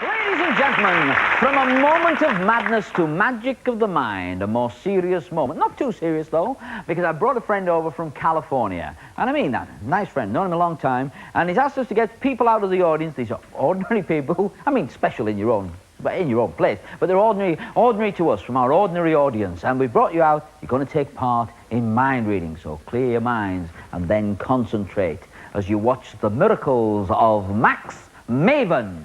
Ladies and gentlemen, from a moment of madness to magic of the mind, a more serious moment. Not too serious, though, because I brought a friend over from California. And I mean that. Nice friend, known him a long time. And he's asked us to get people out of the audience. These are ordinary people. I mean, special in your own place. But they're ordinary to us, from our ordinary audience. And we've brought you out. You're going to take part in mind reading. So clear your minds and then concentrate as you watch the miracles of Max Maven.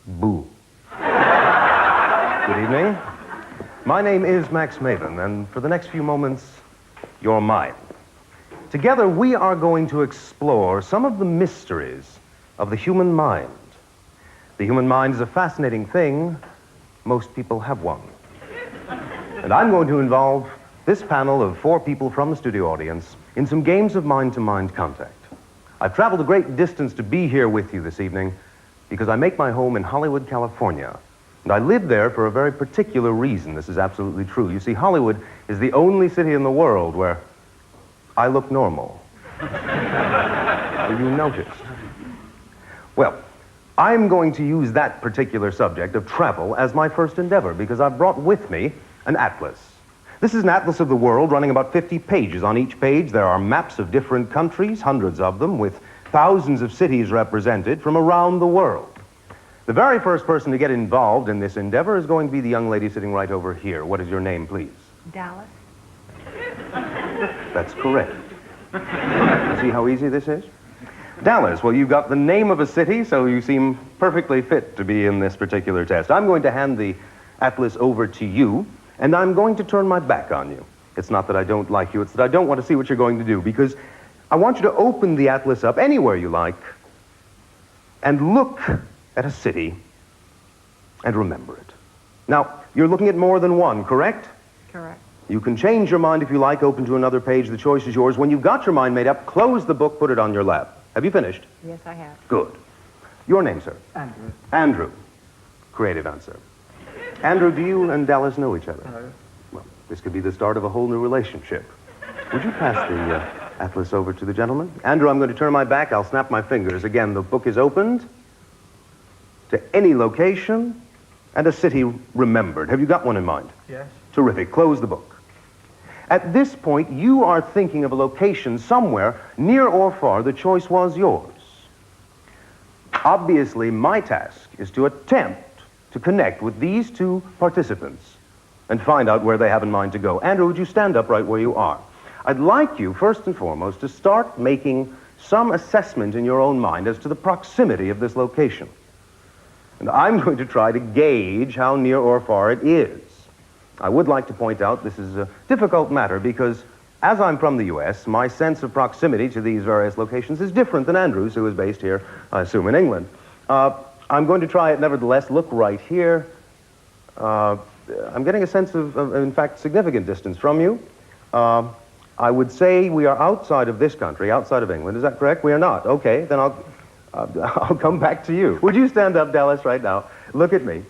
Boo. Good evening. My name is Max Maven, and for the next few moments, you're mine. Together, we are going to explore some of the mysteries of the human mind. The human mind is a fascinating thing. Most people have one. And I'm going to involve this panel of 4 people from the studio audience in some games of mind-to-mind contact. I've traveled a great distance to be here with you this evening because I make my home in Hollywood, California. And I live there for a very particular reason. This is absolutely true. You see, Hollywood is the only city in the world where I look normal. Have you noticed? Well, I'm going to use that particular subject of travel as my first endeavor because I've brought with me an atlas. This is an atlas of the world running about 50 pages. On each page, there are maps of different countries, hundreds of them, with thousands of cities represented from around the world. The very first person to get involved in this endeavor is going to be the young lady sitting right over here. What is your name, please? Dallas. That's correct. See how easy this is? Dallas, well, you've got the name of a city, so you seem perfectly fit to be in this particular test. I'm going to hand the atlas over to you, and I'm going to turn my back on you. It's not that I don't like you, it's that I don't want to see what you're going to do, because I want you to open the atlas up anywhere you like and look at a city and remember it. Now, you're looking at more than one, correct? Correct. You can change your mind if you like, open to another page. The choice is yours. When you've got your mind made up, close the book, put it on your lap. Have you finished? Yes, I have. Good. Your name, sir? Andrew. Andrew. Creative answer. Andrew, do you and Dallas know each other? No. Well, this could be the start of a whole new relationship. Would you pass the atlas over to the gentleman? Andrew, I'm going to turn my back. I'll snap my fingers. Again, the book is opened to any location and a city remembered. Have you got one in mind? Yes. Terrific. Close the book. At this point, you are thinking of a location somewhere, near or far. The choice was yours. Obviously, my task is to attempt to connect with these 2 participants and find out where they have in mind to go. Andrew, would you stand up right where you are? I'd like you, first and foremost, to start making some assessment in your own mind as to the proximity of this location. And I'm going to try to gauge how near or far it is. I would like to point out this is a difficult matter because, as I'm from the U.S., my sense of proximity to these various locations is different than Andrew's, who is based here, I assume, in England. I'm going to try it nevertheless. Look right here. I'm getting a sense of, in fact, significant distance from you. I would say we are outside of this country, outside of England. Is that correct? We are not. Okay, then I'll come back to you. Would you stand up, Dallas, right now? Look at me.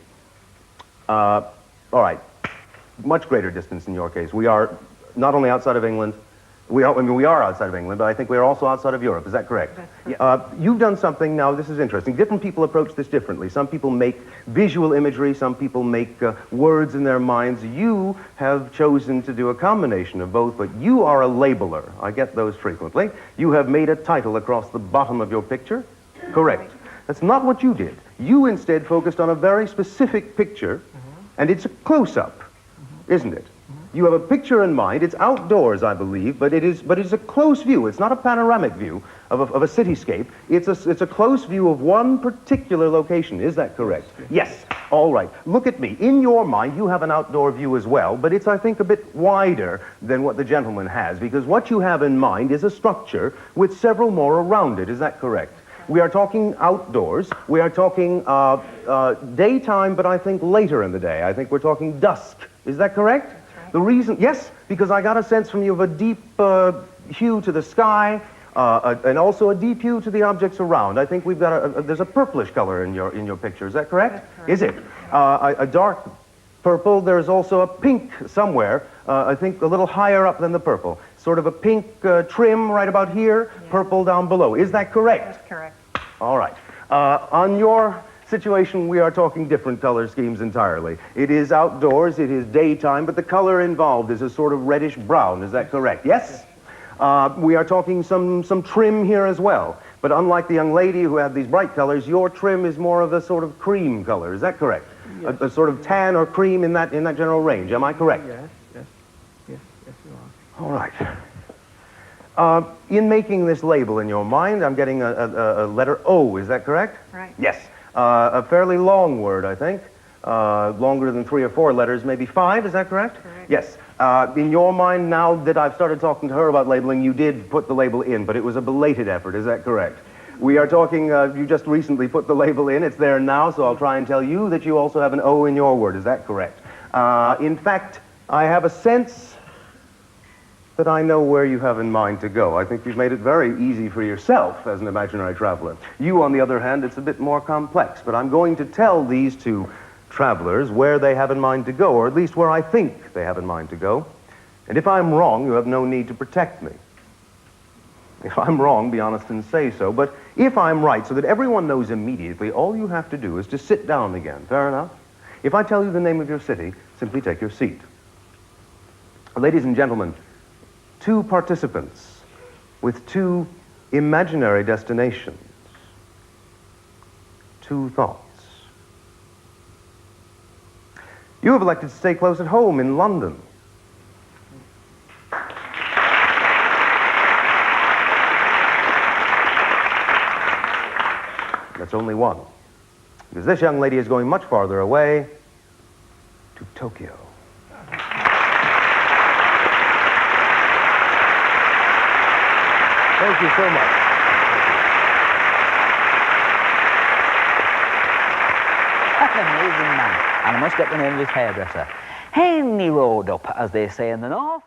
All right. Much greater distance in your case. We are not only outside of England, we are outside of England, but I think we are also outside of Europe. Is that correct? That's correct. You've done something, now this is interesting. Different people approach this differently. Some people make visual imagery, some people make words in their minds. You have chosen to do a combination of both, but you are a labeler. I get those frequently. You have made a title across the bottom of your picture. Correct. Right. That's not what you did. You instead focused on a very specific picture, and it's a close-up, isn't it? You have a picture in mind. It's outdoors, I believe, but it's a close view. It's not a panoramic view of a cityscape. It's a close view of one particular location. Is that correct? Yes. All right. Look at me. In your mind, you have an outdoor view as well, but it's, I think, a bit wider than what the gentleman has, because what you have in mind is a structure with several more around it. Is that correct? We are talking outdoors. We are talking daytime, but I think later in the day. I think we're talking dusk. Is that correct? The reason, yes, because I got a sense from you of a deep hue to the sky, and also a deep hue to the objects around. I think we've got there's a purplish color in your picture. Is that correct? That's correct. Is it? A dark purple. There's also a pink somewhere. I think a little higher up than the purple. Sort of a pink trim right about here, Yes. purple down below. Is that correct? That's correct. All right. On your situation, we are talking different color schemes entirely. It is outdoors, it is daytime, but the color involved is a sort of reddish brown. Is that correct? Yes? We are talking some trim here as well. But unlike the young lady who had these bright colors, your trim is more of a sort of cream color. Is that correct? Yes. A sort of tan or cream in that general range. Am I correct? Yes, you are. All right. In making this label in your mind, I'm getting a letter O. Is that correct? Right. Yes. A fairly long word, I think. Longer than 3 or 4 letters, maybe 5. Is that correct? Correct. Yes. In your mind, now that I've started talking to her about labeling, you did put the label in, but it was a belated effort. Is that correct? We are talking, you just recently put the label in. It's there now, so I'll try and tell you that you also have an O in your word. Is that correct? In fact, I have a sense that I know where you have in mind to go. I think you've made it very easy for yourself as an imaginary traveler. You, on the other hand, it's a bit more complex, but I'm going to tell these two travelers where they have in mind to go, or at least where I think they have in mind to go. And if I'm wrong, you have no need to protect me. If I'm wrong, be honest and say so. But if I'm right, so that everyone knows immediately, all you have to do is to sit down again. Fair enough? If I tell you the name of your city, simply take your seat. Ladies and gentlemen, 2 participants with 2 imaginary destinations. 2 thoughts. You have elected to stay close at home in London. That's only one. Because this young lady is going much farther away to Tokyo. Thank you so much. That's an amazing man. And I must get the name of his hairdresser. Henry rode up, as they say in the north.